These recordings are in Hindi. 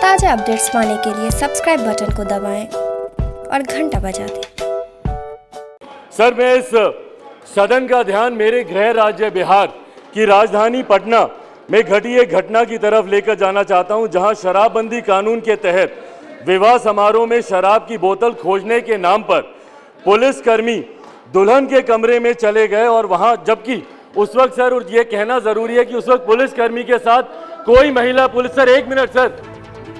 ताज़ा अपडेट्स पाने के लिए सब्सक्राइब बटन को दबाएं और घंटा बजा दें। सर, मैं इस सदन का ध्यान मेरे गृह राज्य बिहार की राजधानी पटना में घटी एक घटना की तरफ लेकर जाना चाहता हूं, जहां शराबबंदी कानून के तहत विवाह समारोह में शराब की बोतल खोजने के नाम पर पुलिसकर्मी दुल्हन के कमरे में चले गए और वहां, जबकि उस वक्त सर, और ये कहना जरूरी है कि उस वक्त पुलिसकर्मी के साथ कोई महिला पुलिस, सर एक मिनट सर।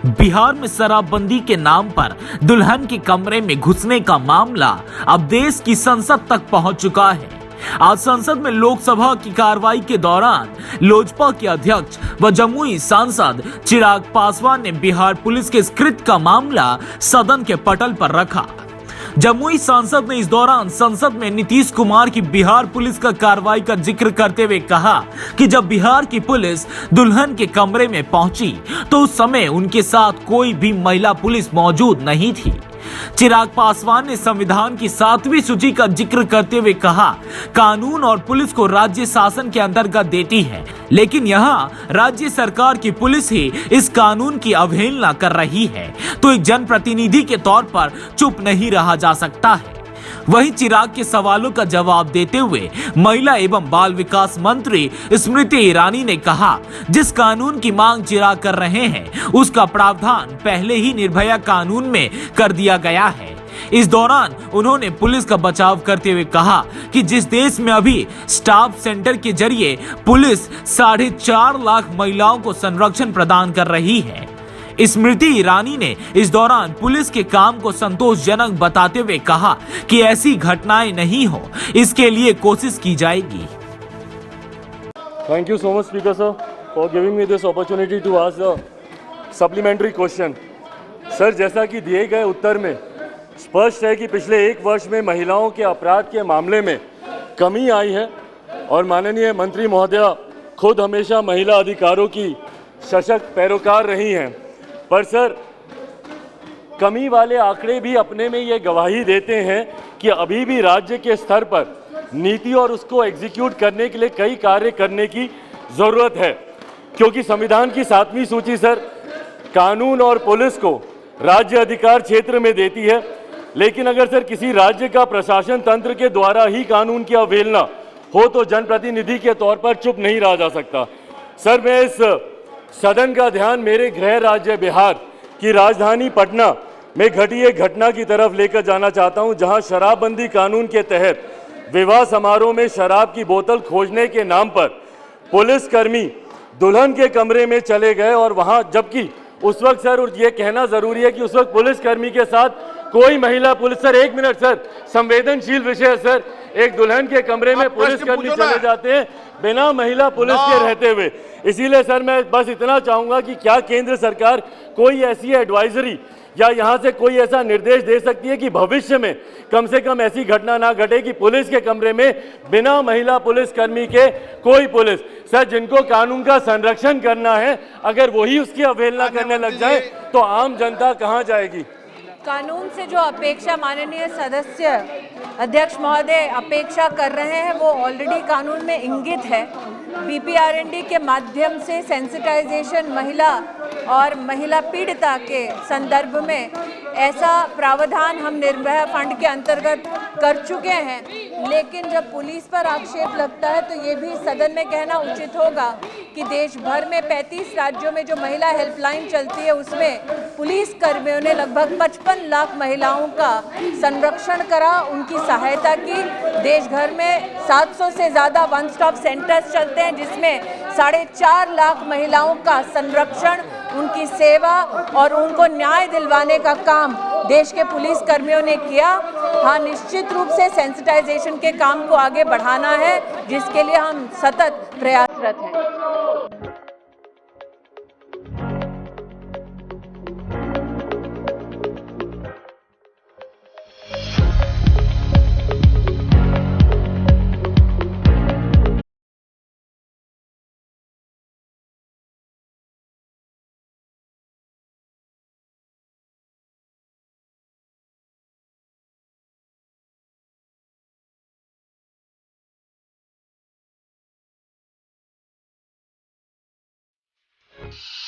बिहार में शराबबंदी के नाम पर दुल्हन के कमरे में घुसने का मामला अब देश की संसद तक पहुंच चुका है। आज संसद में लोकसभा की कार्रवाई के दौरान लोजपा के अध्यक्ष व जमुई सांसद चिराग पासवान ने बिहार पुलिस के इस कृत्य का मामला सदन के पटल पर रखा। जमुई सांसद ने इस दौरान संसद में नीतीश कुमार की बिहार पुलिस का कार्रवाई का जिक्र करते हुए कहा कि जब बिहार की पुलिस दुल्हन के कमरे में पहुंची तो उस समय उनके साथ कोई भी महिला पुलिस मौजूद नहीं थी। चिराग पासवान ने संविधान की 7वीं सूची का जिक्र करते हुए कहा, कानून और पुलिस को राज्य शासन के अंतर्गत देती है, लेकिन यहाँ राज्य सरकार की पुलिस ही इस कानून की अवहेलना कर रही है, तो एक जनप्रतिनिधि के तौर पर चुप नहीं रहा जा सकता है। वहीं चिराग के सवालों का जवाब देते हुए महिला एवं बाल विकास मंत्री स्मृति ईरानी ने कहा, जिस कानून की मांग चिराग कर रहे हैं उसका प्रावधान पहले ही निर्भया कानून में कर दिया गया है। इस दौरान उन्होंने पुलिस का बचाव करते हुए कहा कि जिस देश में अभी स्टाफ सेंटर के जरिए पुलिस 4.5 लाख महिलाओं को संरक्षण प्रदान कर रही है। स्मृति ईरानी ने इस दौरान पुलिस के काम को संतोषजनक बताते हुए कहा कि ऐसी घटनाएं नहीं हो, इसके लिए कोशिश की जाएगी। Thank you so much speaker sir for giving me this opportunity to ask the supplementary question. Sir, जैसा कि दिए गए उत्तर में स्पष्ट है कि पिछले 1 वर्ष में महिलाओं के अपराध के मामले में कमी आई है और माननीय मंत्री महोदया खुद हमेशा महिला अधिकारों की सशक्त पैरोकार रही हैं। पर सर, कमी वाले आंकड़े भी अपने में ये गवाही देते हैं कि अभी भी राज्य के स्तर पर नीति और उसको एग्जीक्यूट करने के लिए कई कार्य करने की ज़रूरत है, क्योंकि संविधान की 7वीं सूची सर कानून और पुलिस को राज्य अधिकार क्षेत्र में देती है, लेकिन अगर सर किसी राज्य का प्रशासन तंत्र के द्वारा ही कानून की अवहेलना हो तो जनप्रतिनिधि के तौर पर चुप नहीं रहा जा सकता। सर, मैं इस सदन का ध्यान मेरे गृह राज्य बिहार की राजधानी पटना में घटी एक घटना की तरफ लेकर जाना चाहता हूं, जहां शराबबंदी कानून के तहत विवाह समारोह में शराब की बोतल खोजने के नाम पर पुलिसकर्मी दुल्हन के कमरे में चले गए और वहां, जबकि उस वक्त सर, और ये कहना जरूरी है कि उस वक्त पुलिसकर्मी के साथ कोई महिला पुलिस, सर एक मिनट सर, संवेदनशील विषय है सर, एक दुल्हन के कमरे में पुलिसकर्मी चले जाते हैं बिना महिला पुलिस के रहते हुए। इसीलिए सर मैं बस इतना चाहूंगा कि क्या केंद्र सरकार कोई ऐसी एडवाइजरी या यहाँ से कोई ऐसा निर्देश दे सकती है कि भविष्य में कम से कम ऐसी घटना ना घटे कि पुलिस के कमरे में बिना महिला पुलिसकर्मी के कोई पुलिस, सर जिनको कानून का संरक्षण करना है, अगर वही उसकी अवहेलना करने लग जाए तो आम जनता कहाँ जाएगी। कानून से जो अपेक्षा माननीय सदस्य अध्यक्ष महोदय अपेक्षा कर रहे हैं वो ऑलरेडी कानून में इंगित है। बीपीआरएनडी के माध्यम से सेंसिटाइजेशन महिला और महिला पीड़िता के संदर्भ में ऐसा प्रावधान हम निर्भया फंड के अंतर्गत कर चुके हैं, लेकिन जब पुलिस पर आक्षेप लगता है तो ये भी सदन में कहना उचित होगा कि देश भर में 35 राज्यों में जो महिला हेल्पलाइन चलती है उसमें पुलिस कर्मियों ने लगभग 55 लाख महिलाओं का संरक्षण करा, उनकी सहायता की। देश भर में 700 से ज़्यादा वन स्टॉप सेंटर्स चलते हैं जिसमें 4.5 लाख महिलाओं का संरक्षण, उनकी सेवा और उनको न्याय दिलवाने का काम देश के पुलिस कर्मियों ने किया। हाँ, निश्चित रूप से सेंसिटाइजेशन के काम को आगे बढ़ाना है, जिसके लिए हम सतत प्रयासरत हैं। you